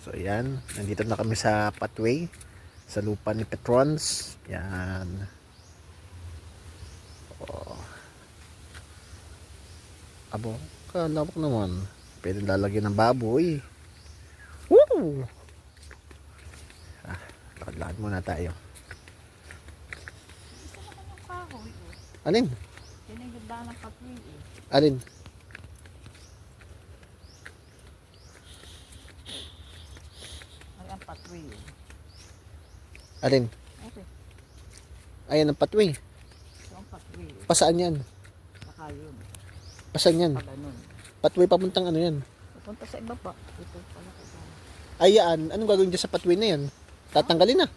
So ayan, nandito na kami sa pathway sa lupa ni Petrons. Yan. Oh. Abo, kalawak naman. Pwede lalagyan ng baboy. Woo! Lakad-lakad muna tayo. Isa naman yung kahoy. Alin? Yan ang ganda ng pathway eh. Alin? Ay, ang pathway eh. Alin? Okay. Ayan ang pathway. Ito ang pathway eh. Pasaan yan? Saka yun. Pasaan yan? Pag ganun. Pathway papuntang ano yan? Pupunta sa iba pa. Ito pala ko ba. Ayan, anong gagawin dyan sa pathway na yan? Tatanggalin na.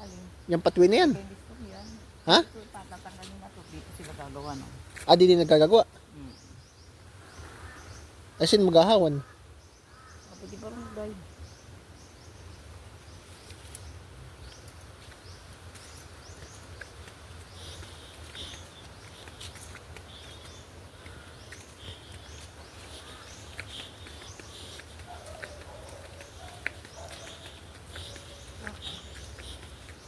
Alin? Yung pathway na yan. Kaya gusto mo yan. Ha? Ito tatatanggalin na to. Dito sila gagawa no. Ah, di din nagkagagawa. Hmm. Asin maghahawan. Pwede ba rin dahil?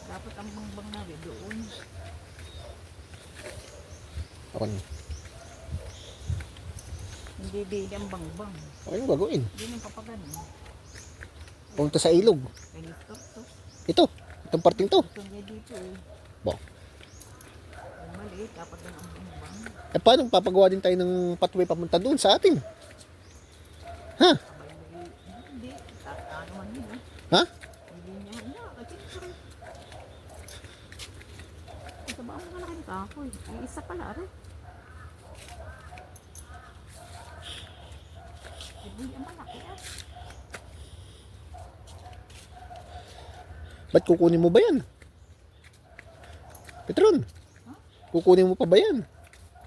Dapat ang bangbang namin doon. Okay. Hindi di ang bangbang. Okay, yung gagawin. Hindi nang papagano. Punta sa ilog. Kaya gusto to. Ito. Itong parting to. Gusto niya dito eh. Bo. Ang maliit, dapat doon ang bangbang. Eh, paano papagawa din tayo ng pathway papunta doon sa atin? Ha? Hindi, ano man yun ah. Ha? Hindi niya na, kasi parang sa baong malaki ng kahoy. Ay, isa pala rin. Hindi ang malaki ah. Ba't kukunin mo ba yan? Petron? Ha? Kukunin mo pa ba yan?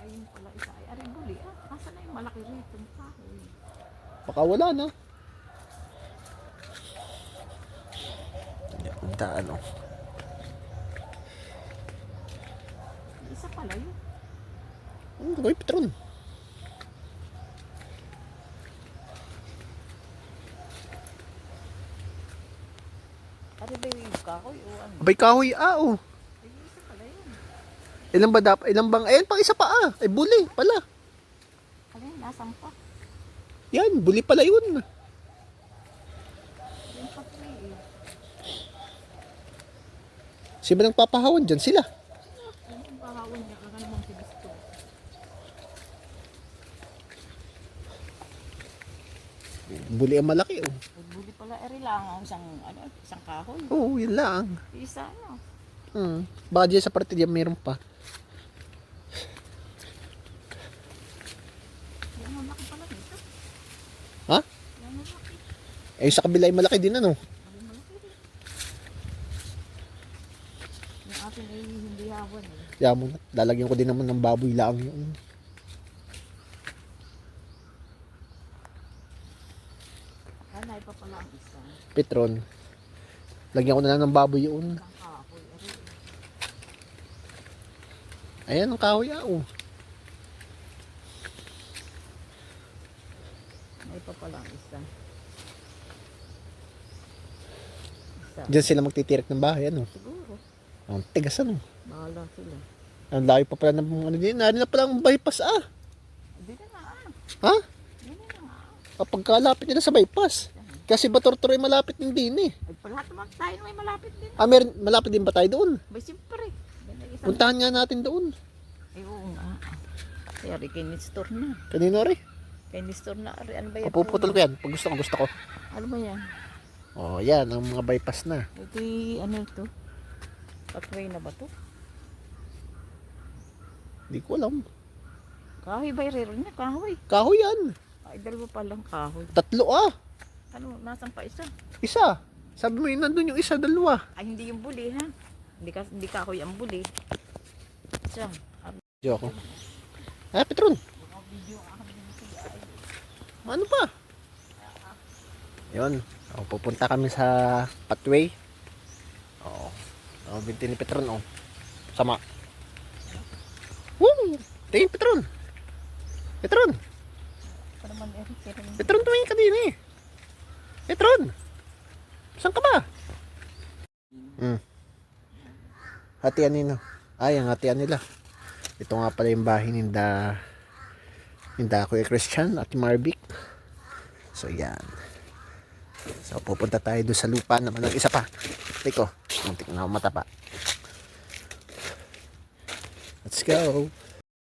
Ayun pala isa. Ay, aring buli ah. Asa na yung malaki rito ng kahoy? Baka wala na. Punta ano. Isa pala yun. Ano gagawin, Petron? Ari ba yung kahoy o ano? Abay kahoy, oh. Ay, isa pala yun. Ilan ba dapat? Ilan bang? Ayan, pang isa pa Ay, buli pala. Alin, nasang pa. Yan, buli pala yun. Yung pathway eh. Sino ba nang papahawan dyan? Sila. Ano yung pahawan niya? Kakala mong si Bisto. Buli ang malaki, oh. Buli pala, eri lang ang isang kahoy. Oo, yun lang. Isa ano. Baka dyan sa parte dyan meron pa. Yan ang laki pala nito. Ha? Yan ang laki. Eh, sa kabila ay malaki din, ano? Ay, malaki rin. Yung atin ay hindi hawan eh. Kaya mo na. Lalagyan ko din naman ng baboy lang yun. Kanay pa pala ang isa. Petron. Lagyan ko na lang ng baboy yun. Isang kahoy. Eri. Ayan ang kahoy, oh. May pa pala ang isa. Isa. Diyan sila magtitirik ng bahay, ano? Siguro. Ang tigas, ano? Bahala sila. Ang layo pa pala ng ano din. Narin na pala ang bypass, Hindi na nga ah. Ha? Hindi na nga ah. Kapag kalapit nila sa bypass. Kasi Batortoro ay malapit din din, eh. Ay, lahat naman tayo may malapit din. Malapit din ba tayo doon? Ba, siyempre. Yan ay isang... Puntahan nga natin doon. Ay, oo nga. Kaya rin, kay store na. Kanino rin? Kay store na. Ano ba yan? Papuputol ko yan. Pag gusto ko. Ano ba yan? Oh, yan. Ang mga bypass na. Ito ano ito? Pathway na ba to? Hindi ko alam. Kahoy ba rin niya? Kahoy. Kahoy yan. Ay, dalawa palang kahoy. 3, Ano, nasan pa isa? Isa. Sabi mo yun, nandun yung isa, 2. Ay, hindi yung buli ha? Hindi kahoy ang buli. Isa. Joke. Petron. Ano pa? Yun. Pupunta kami sa pathway. Binti ni Petron, Sama. Woo! Tingin, Petron. Ito naman, Eric. Petron, tumingin ka din, Petron. Saan ka ba? Hatian nino. Ay, ang hatian nila. Ito nga pala yung bahay ninda Kuya Christian at Marvic. So, yan. So, pupunta tayo doon sa lupa naman ng isa pa. Teko, muntik na ako matapa. Let's go.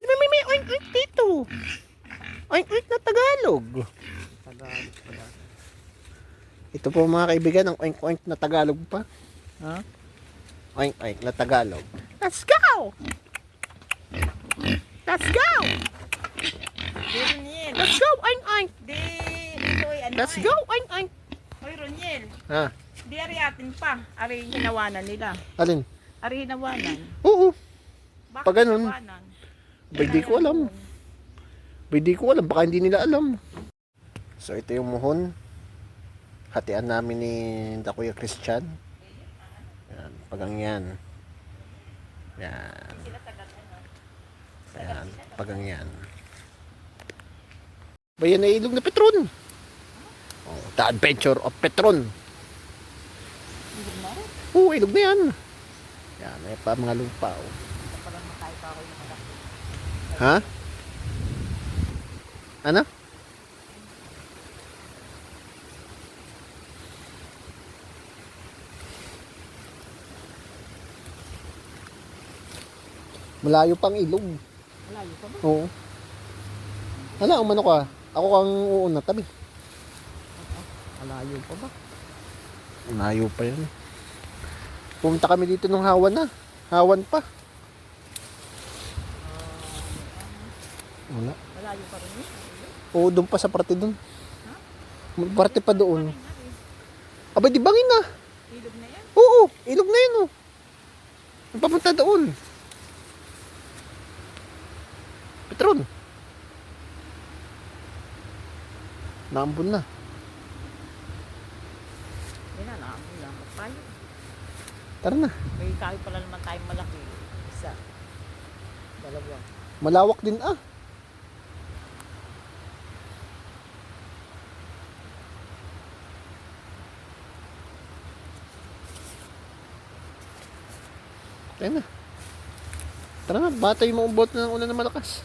May oink-oink dito. Oink-oink na Tagalog. Ito po mga kaibigan, ang oink-oink na Tagalog pa. Ha? Oink-oink na Tagalog. Let's go! Let's go! Di Roniel. Let's go, oink-oink! Di, ito'y ano Let's go, oink-oink! Hoy Roniel. Ha? Di ari atin pa. Ari hinawanan nila. Alin? Ari hinawanan. Oo. Bakit Pag ganun, hinawanan? Ba, di ko alam. Ba, di ko alam. Baka hindi nila alam. So, ito yung muhon. Hatian namin ni Kuya Christian. Yan. Pagang yan. Yan. Yan. Pagang yan. Ba, yan ay ilog na Petron. Oh, The Adventure of Petron. Oo, ilog na yan. Yan. May pa mga lupa. Oh. Ha? Ano? Malayo pang ilog. Malayo pa ba? Oo. Ano, umano ka? Ako kang uuna tabi. Malayo pa ba? Malayo pa yan. Pumunta kami dito nung hawan na. Hawan pa. Wala. Malayo pa rin yun. Oo, doon pa sa parte doon. Parte pa doon. Aba, di bangin na. Ilog na yan. Oo, ilog na yun oh. Ang papunta doon. Petron. Naambon na. Yan na, nakamulangat tayo. Tara na. May kahoy pala naman tayong malaki. Isa. Dalawa. Malawak din ah. Tara na. Tara na, batay mo ang boat ng ulan na malakas.